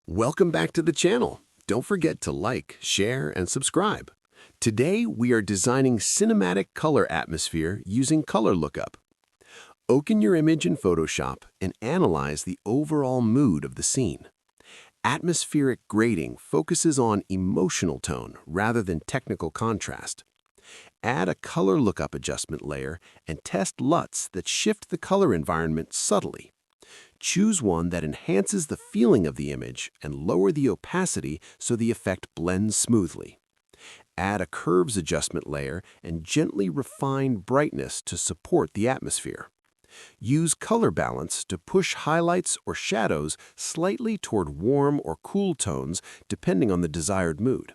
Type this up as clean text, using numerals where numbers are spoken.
Welcome back to the channel. Don't forget to like, share, and subscribe. Today, we are designing cinematic color atmosphere using color lookup. Open your image in Photoshop and analyze the overall mood of the scene. Atmospheric grading focuses on emotional tone rather than technical contrast. Add a color lookup adjustment layer and test LUTs that shift the color environment subtly. Choose one that enhances the feeling of the image and lower the opacity so the effect blends smoothly. Add a curves adjustment layer and gently refine brightness to support the atmosphere. Use color balance to push highlights or shadows slightly toward warm or cool tones depending on the desired mood.